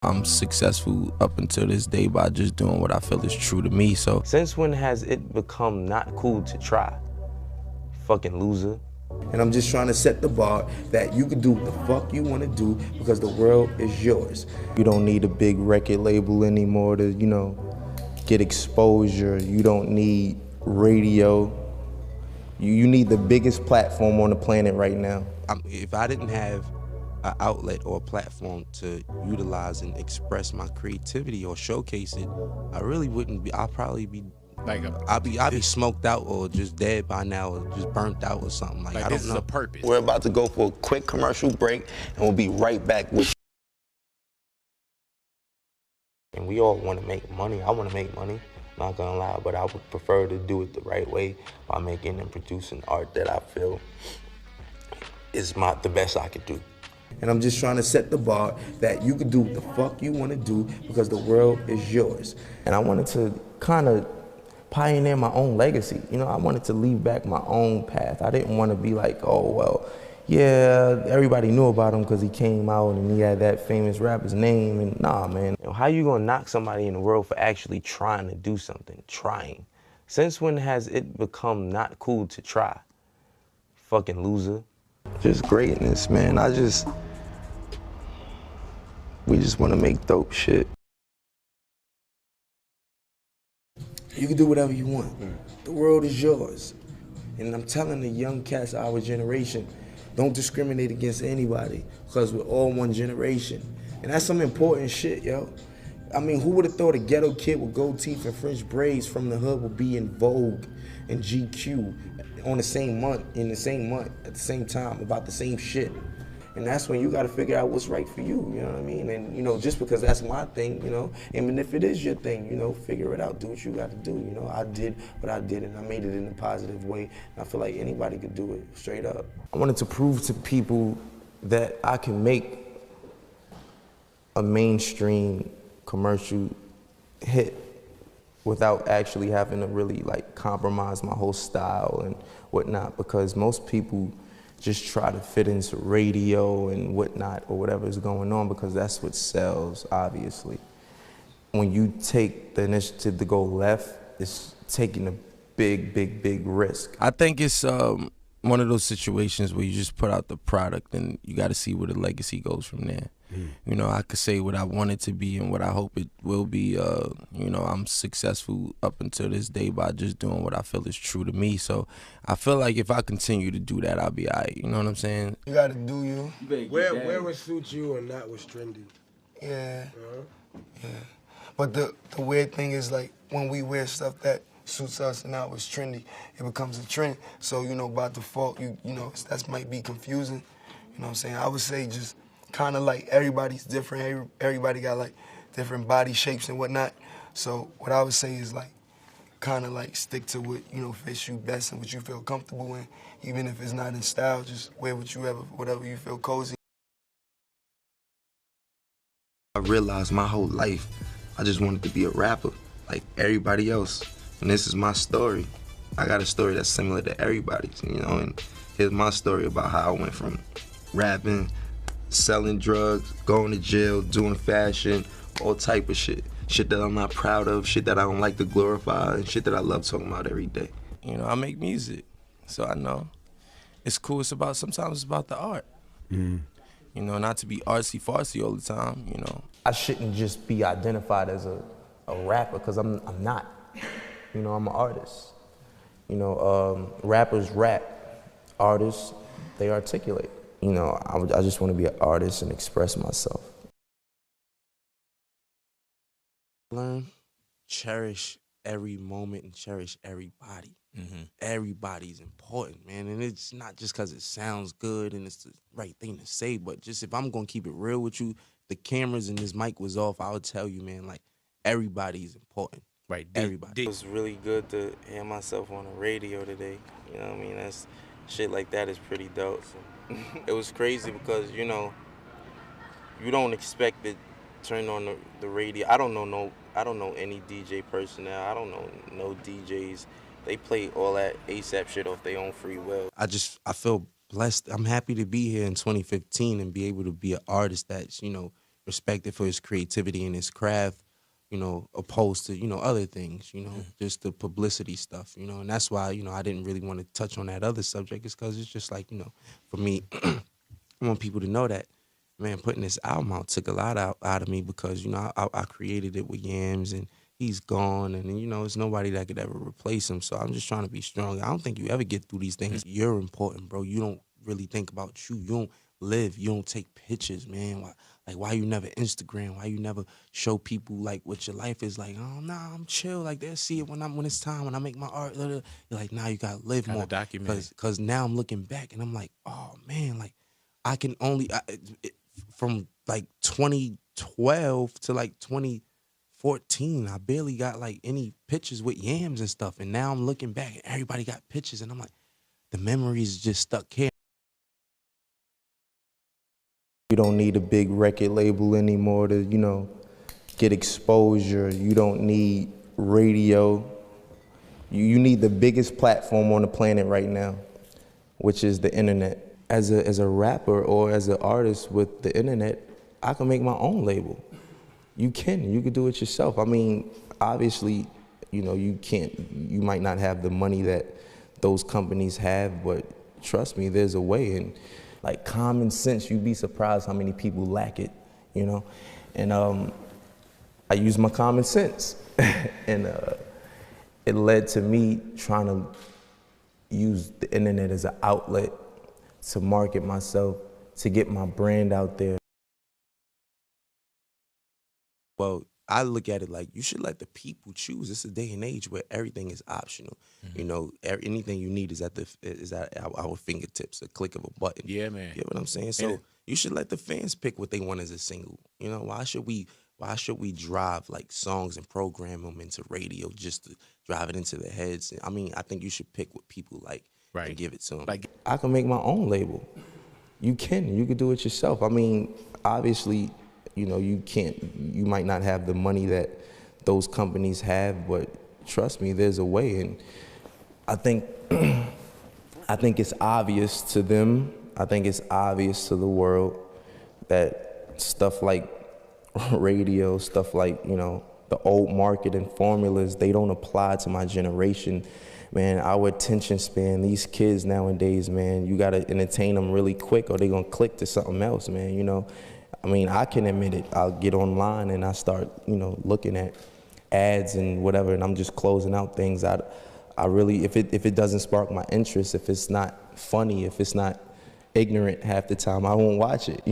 I'm successful up until this day by just doing what I feel is true to me. So Since when has it become not cool to try? Fucking loser. And I'm just trying to set the bar that you can do what the fuck you want to do because the world is yours. you don't need a big record label anymore to, get exposure. You don't need radio. You need the biggest platform on the planet right now. If I didn't have an outlet or a platform to utilize and express my creativity or showcase it, I really wouldn't be. I'll probably be Like I'd be smoked out or just dead by now or just burnt out or something. Like I this don't is know. a purpose. We're about to go for a quick commercial break, and we'll be right back with. And we all want to make money. I want to make money, not gonna lie, but I would prefer to do it the right way by making and producing art that I feel is the best I could do. And I'm just trying to set the bar that you can do what the fuck you want to do because the world is yours. And I wanted to kind of pioneer my own legacy. I wanted to leave back my own path. I didn't want to be like, oh, well, yeah, everybody knew about him because he came out and he had that famous rapper's name. And nah, man. How you gonna knock somebody in the world for actually trying to do something? Trying. Since when has it become not cool to try? Fucking loser. Just greatness, man. We just want to make dope shit. You can do whatever you want. The world is yours. And I'm telling the young cats of our generation, don't discriminate against anybody because we're all one generation. And that's some important shit, yo. I mean, who would have thought a ghetto kid with gold teeth and French braids from the hood would be in Vogue and GQ on the same month, at the same time, about the same shit. And that's when you got to figure out what's right for you, you know what I mean? And, just because that's my thing, and if it is your thing, figure it out, do what you got to do, I did what I did and I made it in a positive way. And I feel like anybody could do it, straight up. I wanted to prove to people that I can make a mainstream commercial hit without actually having to really compromise my whole style and whatnot, because most people just try to fit into radio and whatnot or whatever is going on because that's what sells, obviously. When you take the initiative to go left, it's taking a big risk. I think it's one of those situations where you just put out the product and you got to see where the legacy goes from there. I could say what I want it to be and what I hope it will be. I'm successful up until this day by just doing what I feel is true to me. So I feel like if I continue to do that, I'll be all right. You know what I'm saying? You got to do you. Where would suit you and not what's trendy? Yeah. Yeah. But the weird thing is, when we wear stuff that suits us and not what's trendy, it becomes a trend. So, by default, that might be confusing. You know what I'm saying? I would say just kind of everybody's different. Everybody got different body shapes and whatnot. So what I would say is kind of stick to what fits you best and what you feel comfortable in. Even if it's not in style, just wear whatever you feel cozy. I realized my whole life I just wanted to be a rapper like everybody else. And this is my story. I got a story that's similar to everybody's, and here's my story about how I went from rapping, selling drugs, going to jail, doing fashion, all type of shit. Shit that I'm not proud of, shit that I don't like to glorify, and shit that I love talking about every day. I make music, so I know. It's cool, sometimes it's about the art. Not to be artsy-fartsy all the time, I shouldn't just be identified as a rapper, because I'm not. I'm an artist. Rappers rap, artists, they articulate. I just want to be an artist and express myself. Learn, cherish every moment and cherish everybody. Everybody's important, man. And it's not just because it sounds good and it's the right thing to say, but just if I'm going to keep it real with you, the cameras and this mic was off, I would tell you, man, everybody's important. Right, everybody. It was really good to hear myself on the radio today. You know what I mean? That's shit like that is pretty dope. So it was crazy because, you don't expect to turn on the radio. I don't know any DJ personnel. I don't know no DJs. They play all that ASAP shit off their own free will. I feel blessed. I'm happy to be here in 2015 and be able to be an artist that's, respected for his creativity and his craft, you know, opposed to, you know, other things, you know, just the publicity stuff, you know, and that's why, you know, I didn't really want to touch on that other subject, is because it's just like, you know, for me, I want people to know that, man, putting this album out took a lot out of me, because, you know, I created it with Yams, and he's gone, and, you know, there's nobody that could ever replace him, so I'm just trying to be strong. I don't think you ever get through these things. You're important, bro. You don't really think about you. You don't live. You don't take pictures, man. Why you never Instagram? Why you never show people like what your life is like? Oh, nah, I'm chill. Like, they'll see it when it's time, when I make my art. You're like, nah, you gotta live more. Document. Cause now I'm looking back and I'm like, oh man, like I can only from like 2012 to like 2014, I barely got like any pictures with Yams and stuff. And now I'm looking back and everybody got pictures, and I'm like, the memories just stuck here. You don't need a big record label anymore to, you know, get exposure. You don't need radio. You need the biggest platform on the planet right now, which is the internet. As a rapper or as an artist with the internet, I can make my own label. You can do it yourself. I mean, obviously, you know, you might not have the money that those companies have, but trust me, there's a way. And like common sense, you'd be surprised how many people lack it, you know? And I use my common sense. And it led to me trying to use the internet as an outlet to market myself, to get my brand out there. Well, I look at it like you should let the people choose. It's a day and age where everything is optional. You know, anything you need is at our fingertips, a click of a button. Yeah, man. You know what I'm saying? So you should let the fans pick what they want as a single. You know, why should we drive like songs and program them into radio just to drive it into their heads? I mean, I think you should pick what people like and give it to them. Like, I can make my own label. You can do it yourself. I mean, obviously, you know, you might not have the money that those companies have, but trust me, there's a way. And I think it's obvious to them. I think it's obvious to the world that stuff like radio, stuff like, you know, the old marketing formulas, they don't apply to my generation. Man, our attention span, these kids nowadays, man, you gotta entertain them really quick or they gonna click to something else, man, you know. I mean, I can admit it. I'll get online and I start, you know, looking at ads and whatever, and I'm just closing out things. I really, if it doesn't spark my interest, if it's not funny, if it's not ignorant half the time, I won't watch it.